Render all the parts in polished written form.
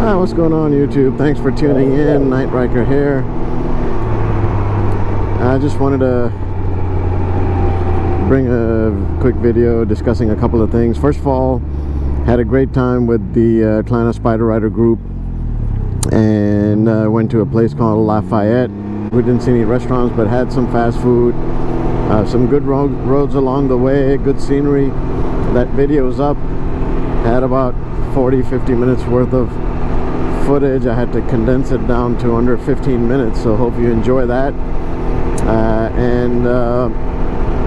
What's going on, YouTube? Thanks for tuning in. Ryker here. I just wanted to bring a quick video discussing a couple of things. First of all, had a great time with the Atlanta Spider Rider group, and went to a place called Lafayette. We didn't see any restaurants, but had some fast food, some good roads along the way, good scenery. That video's up. Had about 40-50 minutes worth of footage. I had to condense it down to under 15 minutes, so hope you enjoy that. And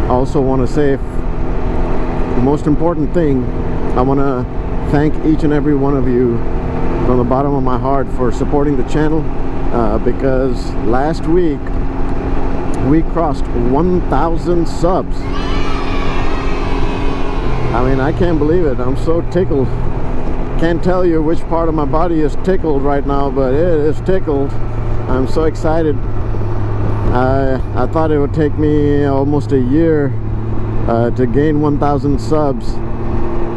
also want to say, the most important thing, I want to thank each and every one of you from the bottom of my heart for supporting the channel, because last week we crossed 1,000 subs. I mean, I can't believe it. I'm so tickled. Can't tell you which part of my body is tickled right now, but it is tickled. I'm so excited. I thought it would take me almost a year to gain 1,000 subs,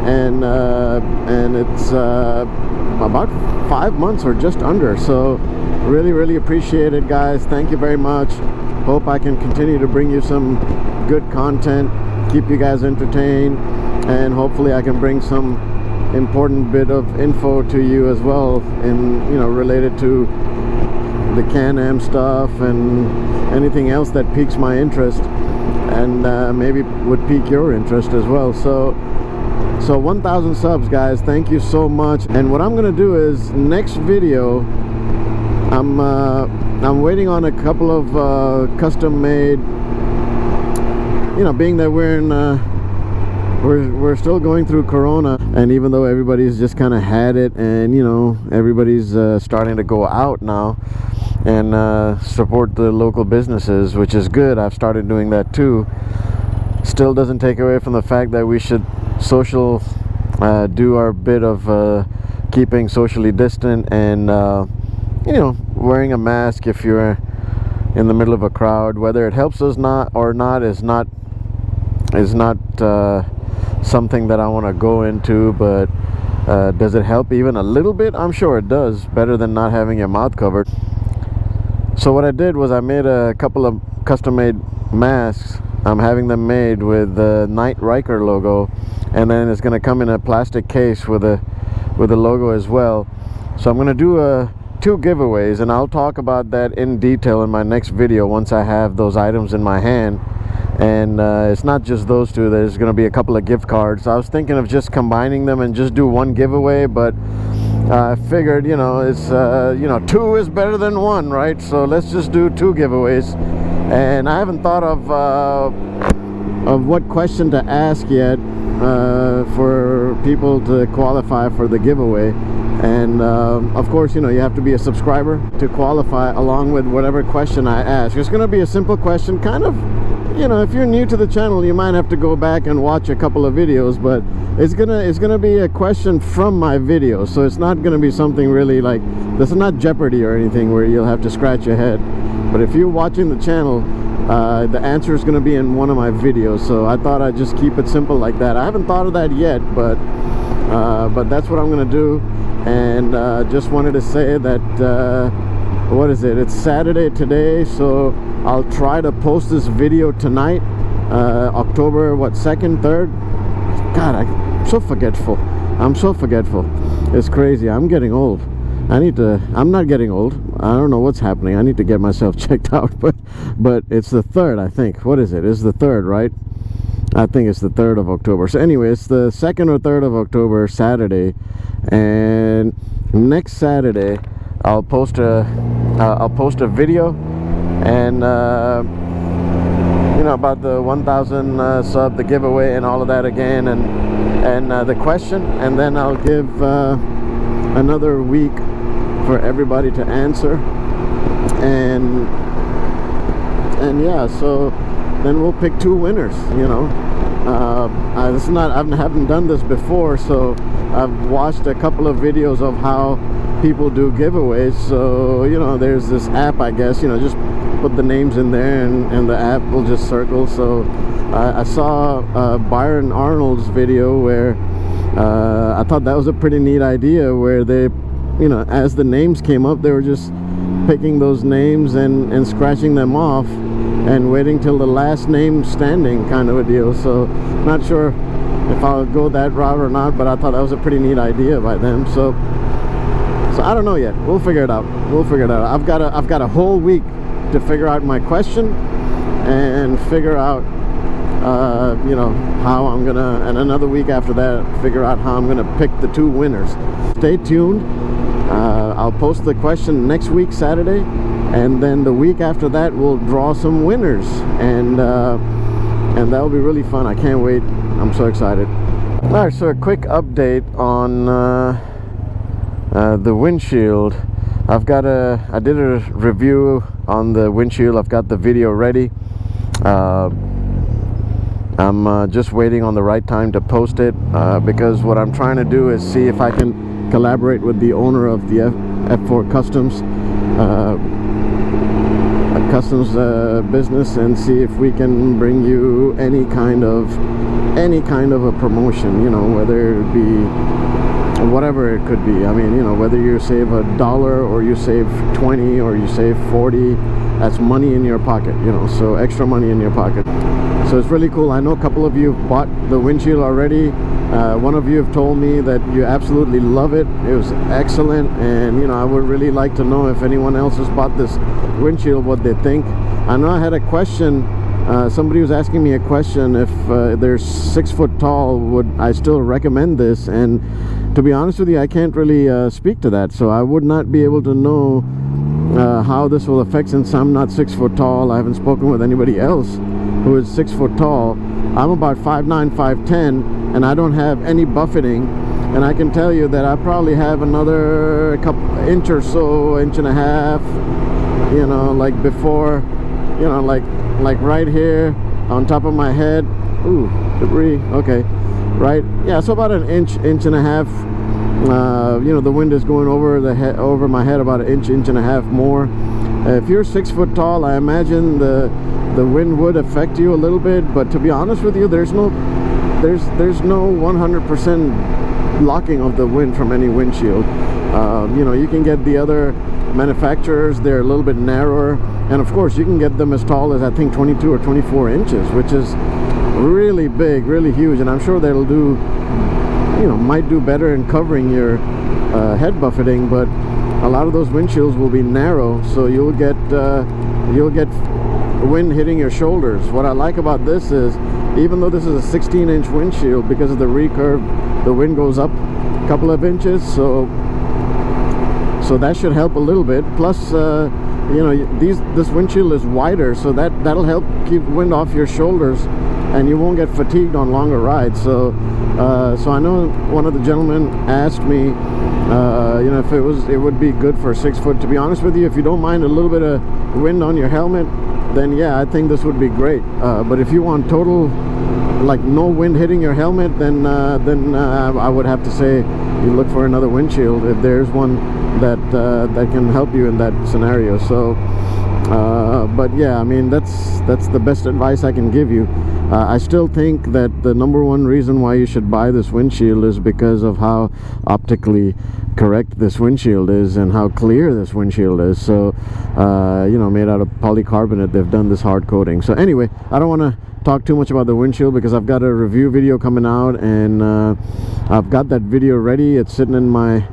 and it's about 5 months or just under. So really appreciate it, guys. Thank you very much. Hope I can continue to bring you some good content, keep you guys entertained, and hopefully I can bring some important bit of info to you as well, in related to the Can-Am stuff and anything else that piques my interest, and maybe would pique your interest as well. So 1,000 subs, guys. Thank you so much. And what I'm gonna do is, next video, I'm waiting on a couple of custom made, being that we're still going through Corona, and even though everybody's just kind of had it, and everybody's starting to go out now and support the local businesses, which is good. I've started doing that too. Still doesn't take away from the fact that we should do our bit of keeping socially distant, and wearing a mask if you're in the middle of a crowd. Whether it helps us or not is not something that I want to go into, but does it help even a little bit? I'm sure it does. Better than not having your mouth covered. So what I did was I made a couple of custom made masks. I'm having them made with the Ryker logo, and then it's going to come in a plastic case with a logo as well. So I'm going to do 2 giveaways, and I'll talk about that in detail in my next video once I have those items in my hand. And it's not just those 2. There's going to be a couple of gift cards. I was thinking of just combining them and just do 1 giveaway, but I figured, it's 2 is better than 1, right? So let's just do 2 giveaways. And I haven't thought of what question to ask yet for people to qualify for the giveaway. And of course, you have to be a subscriber to qualify, along with whatever question I ask. It's going to be a simple question, kind of. If you're new to the channel, you might have to go back and watch a couple of videos, but it's gonna be a question from my video, so it's not gonna be something really like, this is not Jeopardy or anything where you'll have to scratch your head. But if you're watching the channel, the answer is gonna be in one of my videos, so I thought I'd just keep it simple like that. I haven't thought of that yet, but that's what I'm gonna do. And just wanted to say that what is it? It's Saturday today, so I'll try to post this video tonight, October 2nd, 3rd. God, I'm so forgetful. It's crazy. I'm getting old. I'm not getting old. I don't know what's happening. I need to get myself checked out, but it's the 3rd, I think. What is it? It's the 3rd, right? I think it's the 3rd of October. So anyway, it's the 2nd or 3rd of October, Saturday. And next Saturday, I'll post a video, and about the 1,000 sub, the giveaway, and all of that again, and the question, and then I'll give another week for everybody to answer, and yeah, so then we'll pick 2 winners. I haven't done this before, so I've watched a couple of videos of how people do giveaways. So there's this app, I guess, just put the names in there, and the app will just circle. So I saw Byron Arnold's video where I thought that was a pretty neat idea, where they you know, as the names came up, they were just picking those names and scratching them off and waiting till the last name standing kind of a deal. So not sure if I'll go that route or not, but I thought that was a pretty neat idea by them. So I don't know yet. We'll figure it out. I've got a whole week to figure out my question and figure out you know, how I'm gonna, and another week after that, figure out how I'm gonna pick the 2 winners. Stay tuned. I'll post the question next week, Saturday, and then the week after that we'll draw some winners, and that'll be really fun. I can't wait. I'm so excited. All right, so a quick update on the windshield. I did a review on the windshield. I've got the video ready. I'm just waiting on the right time to post it, because what I'm trying to do is see if I can collaborate with the owner of the F4 Customs business, and see if we can bring you any kind of a promotion, you know, whether it be whatever it could be. I mean, you know, whether you save $1 or you save 20 or you save 40, that's money in your pocket, you know, so extra money in your pocket. So it's really cool. I know a couple of you have bought the windshield already. One of you have told me that you absolutely love it. It was excellent, and you know, I would really like to know if anyone else has bought this windshield, what they think. I know I had a question. Somebody was asking me a question, if they're 6 foot tall, would I still recommend this? And to be honest with you, I can't really speak to that, so I would not be able to know how this will affect, since I'm not 6 foot tall. I haven't spoken with anybody else who is 6 foot tall. I'm about 5'9", 5'10", and I don't have any buffeting, and I can tell you that I probably have another inch or so, inch and a half, you know, like before, you know, like right here on top of my head. Ooh, debris. Okay, right, yeah, so about an inch and a half. You know, the wind is going over my head about an inch and a half more. If you're 6 foot tall, I imagine the wind would affect you a little bit, but to be honest with you, there's no 100% blocking of the wind from any windshield. You know, you can get the other manufacturers, they're a little bit narrower, and of course you can get them as tall as I think 22 or 24 inches, which is really big, really huge, and I'm sure that'll do, you know, might do better in covering your head buffeting. But a lot of those windshields will be narrow, so you'll get wind hitting your shoulders. What I like about this is, even though this is a 16-inch windshield, because of the recurve, the wind goes up a couple of inches, so that should help a little bit. Plus you know, this windshield is wider, so that'll help keep wind off your shoulders, and you won't get fatigued on longer rides. So I know one of the gentlemen asked me, you know, if it would be good for 6 foot. To be honest with you, if you don't mind a little bit of wind on your helmet, then yeah, I think this would be great. But if you want total, like, no wind hitting your helmet, then I would have to say you look for another windshield if there's one that can help you in that scenario. So but yeah, I mean, that's the best advice I can give you. I still think that the #1 reason why you should buy this windshield is because of how optically correct this windshield is and how clear this windshield is. So you know, made out of polycarbonate, they've done this hard coating. So anyway, I don't want to talk too much about the windshield because I've got a review video coming out, and I've got that video ready. It's sitting in my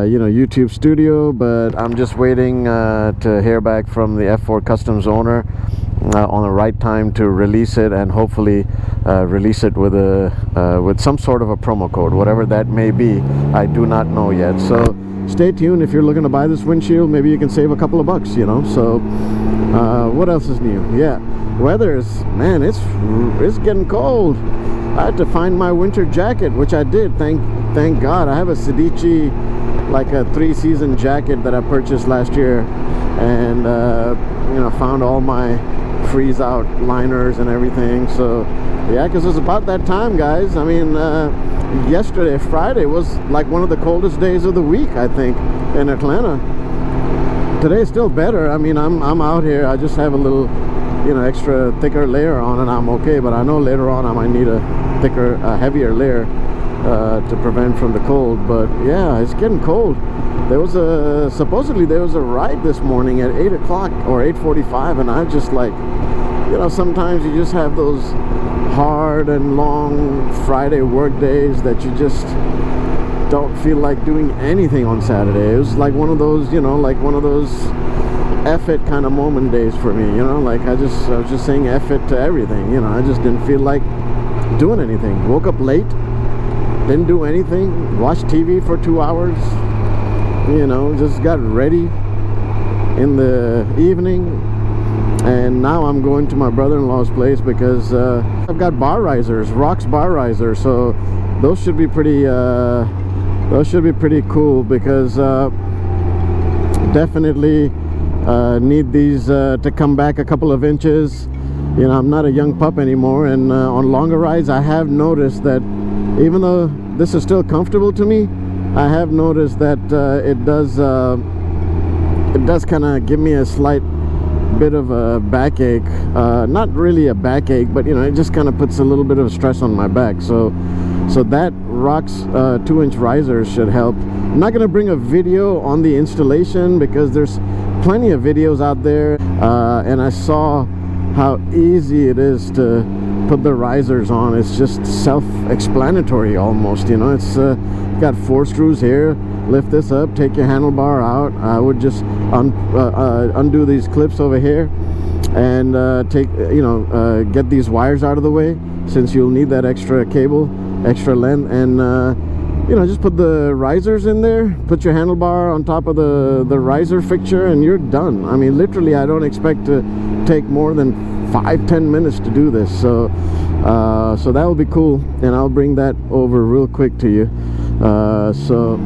you know, YouTube studio, but I'm just waiting to hear back from the F4 Customs owner on the right time to release it, and hopefully release it with some sort of a promo code, whatever that may be. I do not know yet, so stay tuned. If you're looking to buy this windshield, maybe you can save a couple of bucks, you know. So what else is new? Yeah, weather is, man, it's getting cold. I had to find my winter jacket, which I did, thank God. I have a Sedici, like a 3-season jacket that I purchased last year, and you know, found all my freeze out liners and everything. So yeah, because it's about that time, guys. I mean, yesterday, Friday, was like one of the coldest days of the week, I think, in Atlanta. Today's still better. I mean, I'm out here, I just have a little, you know, extra thicker layer on, and I'm okay. But I know later on I might need a thicker, heavier layer. to prevent from the cold. But yeah, it's getting cold. There was supposedly there was a ride this morning at 8 o'clock or 8:45, and I just like, you know, sometimes you just have those hard and long Friday work days that you just don't feel like doing anything on Saturday. It was like one of those, you know, like one of those F it kind of moment days for me, you know, like I was just saying F it to everything, you know. I just didn't feel like doing anything. Woke up late, didn't do anything, watched TV for 2 hours, you know, just got ready in the evening. And now I'm going to my brother-in-law's place because I've got bar risers, Rock's bar risers, so those should be pretty cool because definitely need these to come back a couple of inches. You know, I'm not a young pup anymore, and on longer rides I have noticed that even though this is still comfortable to me, I have noticed that it does kind of give me a slight bit of a backache. Not really a backache, but you know, it just kind of puts a little bit of stress on my back. So that Rock's 2-inch risers should help. I'm not going to bring a video on the installation because there's plenty of videos out there, and I saw how easy it is to put the risers on. It's just self-explanatory almost, you know. It's got 4 screws here. Lift this up, take your handlebar out. I would just undo these clips over here and take, you know, get these wires out of the way, since you'll need that extra cable, extra length, and you know, just put the risers in there, put your handlebar on top of the riser fixture, and you're done. I mean, literally, I don't expect to take more than 5-10 minutes to do this. So that will be cool, and I'll bring that over real quick to you. So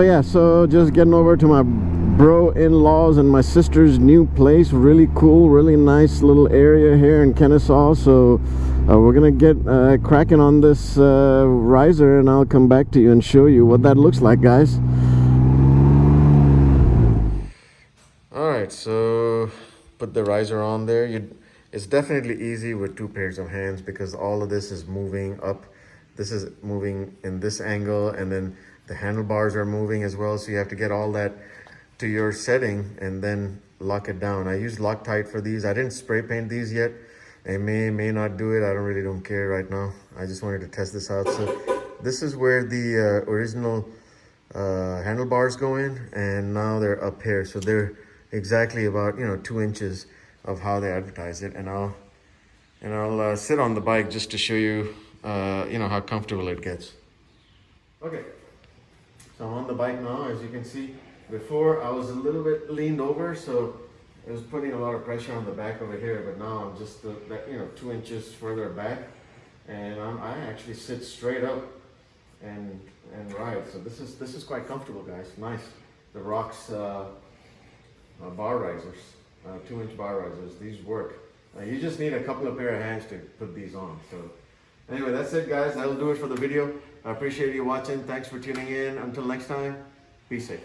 yeah, so just getting over to my bro-in-laws and my sister's new place. Really cool, really nice little area here in Kennesaw. So we're gonna get cracking on this riser, and I'll come back to you and show you what that looks like, guys. All right, so put the riser on there. It's definitely easy with 2 pairs of hands because all of this is moving up. This is moving in this angle, and then the handlebars are moving as well. So you have to get all that to your setting and then lock it down. I use Loctite for these. I didn't spray paint these yet. I may not do it. I don't care right now. I just wanted to test this out. So this is where the original handlebars go in, and now they're up here. So they're exactly about, you know, 2 inches of how they advertise it. And I'll sit on the bike just to show you you know, how comfortable it gets. Okay, so I'm on the bike now. As you can see, before I was a little bit leaned over, so it was putting a lot of pressure on the back over here, but now I'm just you know, 2 inches further back, and I actually sit straight up and ride. So this is quite comfortable, guys. Nice. The Rock's bar risers, 2-inch bar risers. These work. You just need a couple of pair of hands to put these on. So anyway, that's it, guys. That'll do it for the video. I appreciate you watching. Thanks for tuning in. Until next time, be safe.